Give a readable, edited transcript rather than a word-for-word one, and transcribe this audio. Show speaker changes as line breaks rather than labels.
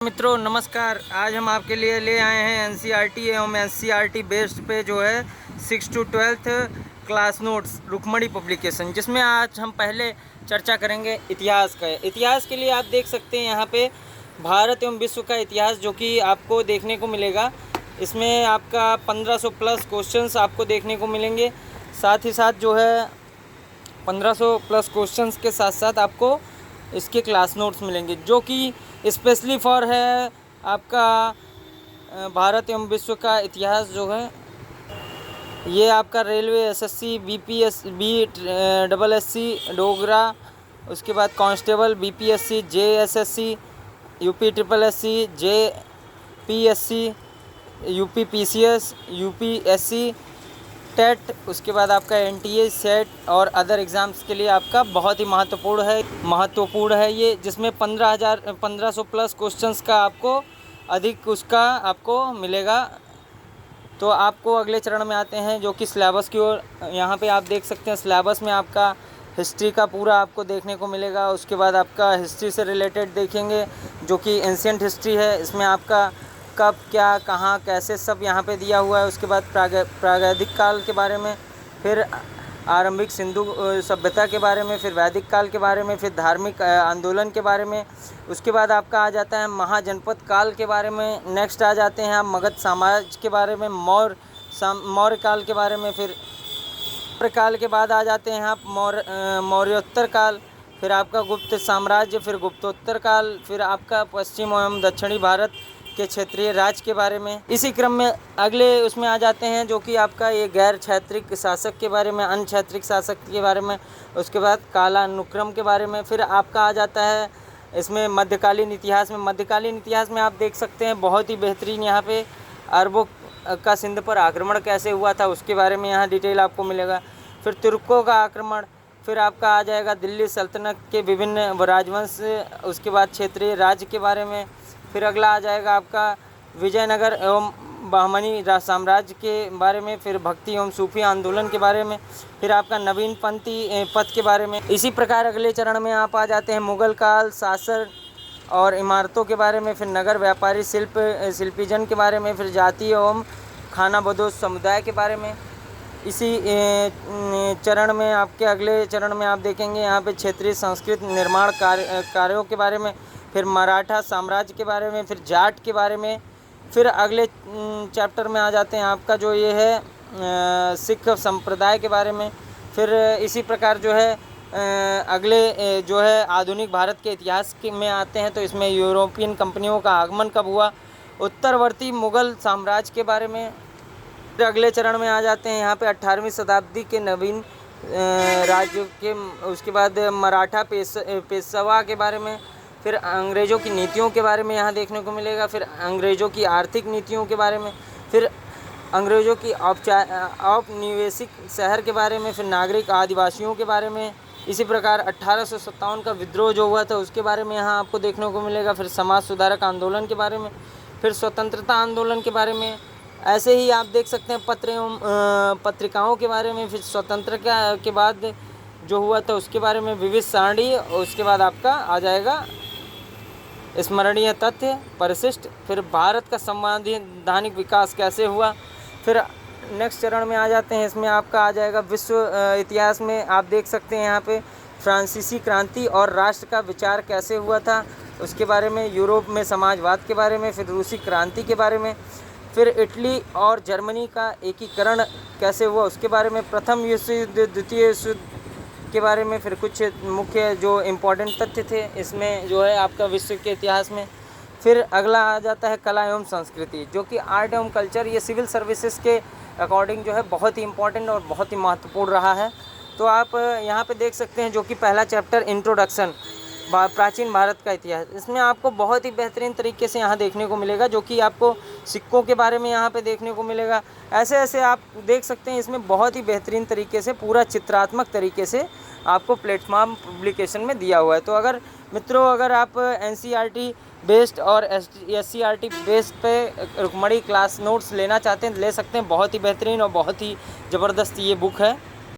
मित्रों नमस्कार। आज हम आपके लिए ले आए हैं एनसीईआरटी एवं एससीईआरटी बेस्ड पे जो है 6 to 12th class notes Rukmini publication, जिसमें आज हम पहले चर्चा करेंगे इतिहास का। इतिहास के लिए आप देख सकते हैं यहाँ पे भारत एवं विश्व का इतिहास जो कि आपको देखने को मिलेगा। इसमें आपका 1500 प्लस क्वेश्चंस आपको देखने को मिलेंगे। साथ ही साथ जो है 1500 प्लस क्वेश्चंस के साथ साथ आपको इसके क्लास नोट्स मिलेंगे जो कि स्पेशली फॉर है आपका भारत एवं विश्व का इतिहास जो है। ये आपका railway, SSC, BPS, double SC, Dogra, उसके बाद constable, BPSC, JSSC, UP triple SC, JPSC, UP PCS, UPSC, TET, उसके बाद आपका एनटीए, सेट और अदर एग्ज़ाम्स के लिए आपका बहुत ही महत्वपूर्ण है ये, जिसमें 1500 प्लस क्वेश्चंस का आपको अधिक उसका आपको मिलेगा। तो आपको अगले चरण में आते हैं जो कि सिलेबस की ओर। यहाँ पे आप देख सकते हैं सिलेबस में आपका हिस्ट्री का पूरा आपको देखने को मिलेगा। उसके बाद आपका हिस्ट्री से रिलेटेड देखेंगे जो कि एंशिएंट हिस्ट्री है। इसमें आपका कब, क्या, कहाँ, कैसे सब यहाँ पे दिया हुआ है। उसके बाद प्रागैतिक काल के बारे में, फिर आरंभिक सिंधु सभ्यता के बारे में, फिर वैदिक काल के बारे में, फिर धार्मिक आंदोलन के बारे में। उसके बाद आपका आ जाता है महाजनपद काल के बारे में। नेक्स्ट आ जाते हैं आप मगध साम्राज्य के बारे में, मौर्य काल के बारे में। फिर काल के बाद आ जाते हैं आप मौर्योत्तर काल, फिर आपका गुप्त साम्राज्य, फिर गुप्तोत्तर काल, फिर आपका पश्चिम एवं दक्षिणी भारत के क्षेत्रीय राज्य के बारे में। इसी क्रम में अगले उसमें आ जाते हैं जो कि आपका ये गैर क्षैत्रिक शासक के बारे में, अन्य क्षैत्रिक शासक के बारे में। उसके बाद कालानुक्रम के बारे में। फिर आपका आ जाता है इसमें मध्यकालीन इतिहास में आप देख सकते हैं बहुत ही बेहतरीन यहाँ पे अरबों का सिंध पर आक्रमण कैसे हुआ था उसके बारे में यहाँ डिटेल आपको मिलेगा। फिर तुर्कों का आक्रमण, फिर आपका आ जाएगा दिल्ली सल्तनत के विभिन्न राजवंश, उसके बाद क्षेत्रीय राज्य के बारे में। फिर अगला आ जाएगा आपका विजयनगर एवं बहमनी साम्राज्य के बारे में। फिर भक्ति एवं सूफी आंदोलन के बारे में। फिर आपका नवीन पंथी पथ के बारे में। इसी प्रकार अगले चरण में आप आ जाते हैं मुगल काल, शासन और इमारतों के बारे में। फिर नगर व्यापारी शिल्पीजन के बारे में। फिर जाति एवं खानाबदोश समुदाय के बारे में। इसी चरण में आपके अगले चरण में आप देखेंगे यहाँ पे क्षेत्रीय संस्कृत निर्माण कार्यों के बारे में। फिर मराठा साम्राज्य के बारे में। फिर जाट के बारे में। फिर अगले चैप्टर में आ जाते हैं आपका जो ये है सिख संप्रदाय के बारे में। फिर इसी प्रकार जो है अगले जो है आधुनिक भारत के इतिहास में आते हैं तो इसमें यूरोपियन कंपनियों का आगमन कब हुआ, उत्तरवर्ती मुगल साम्राज्य के बारे में। फिर अगले चरण में आ जाते हैं यहाँ पे 18वीं शताब्दी के नवीन राज्य के, उसके बाद मराठा पेशवा के बारे में। फिर अंग्रेज़ों की नीतियों के बारे में यहाँ देखने को मिलेगा। फिर अंग्रेज़ों की आर्थिक नीतियों के बारे में। फिर अंग्रेज़ों की औपनिवेशिक शहर के बारे में। फिर नागरिक आदिवासियों के बारे में। इसी प्रकार 1857 का विद्रोह जो हुआ था उसके बारे में यहाँ आपको देखने को मिलेगा। फिर समाज सुधारक आंदोलन के बारे में। फिर स्वतंत्रता आंदोलन के बारे में। ऐसे ही आप देख सकते हैं पत्र एवं पत्रिकाओं के बारे में। फिर स्वतंत्रता के बाद जो हुआ था उसके बारे में विविध सारणी। उसके बाद आपका आ जाएगा स्मरणीय तथ्य, परिशिष्ट। फिर भारत का संवैधानिक विकास कैसे हुआ। फिर नेक्स्ट चरण में आ जाते हैं, इसमें आपका आ जाएगा विश्व इतिहास में। आप देख सकते हैं यहाँ पे फ्रांसीसी क्रांति और राष्ट्र का विचार कैसे हुआ था उसके बारे में। यूरोप में समाजवाद के बारे में। फिर रूसी क्रांति के बारे में। फिर इटली और जर्मनी का एकीकरण कैसे हुआ उसके बारे में। प्रथम विश्व युद्ध, द्वितीय विश्व युद्ध के बारे में। फिर कुछ मुख्य जो इम्पोर्टेंट तथ्य थे इसमें जो है आपका विश्व के इतिहास में। फिर अगला आ जाता है कला एवं संस्कृति जो कि आर्ट एवं कल्चर, ये सिविल सर्विसेज के अकॉर्डिंग जो है बहुत ही इम्पोर्टेंट और बहुत ही महत्वपूर्ण रहा है। तो आप यहाँ पे देख सकते हैं जो कि पहला चैप्टर इंट्रोडक्शन, प्राचीन भारत का इतिहास, इसमें आपको बहुत ही बेहतरीन तरीके से यहाँ देखने को मिलेगा जो कि आपको सिक्कों के बारे में यहाँ पे देखने को मिलेगा। ऐसे ऐसे आप देख सकते हैं इसमें बहुत ही बेहतरीन तरीके से पूरा चित्रात्मक तरीके से आपको प्लेटफॉर्म पब्लिकेशन में दिया हुआ है। तो अगर मित्रों अगर आप एनसीईआरटी बेस्ड और एससीईआरटी बेस्ड पे रुक्मणी क्लास नोट्स लेना चाहते हैं ले सकते हैं। बहुत ही बेहतरीन और बहुत ही ज़बरदस्त ये बुक है।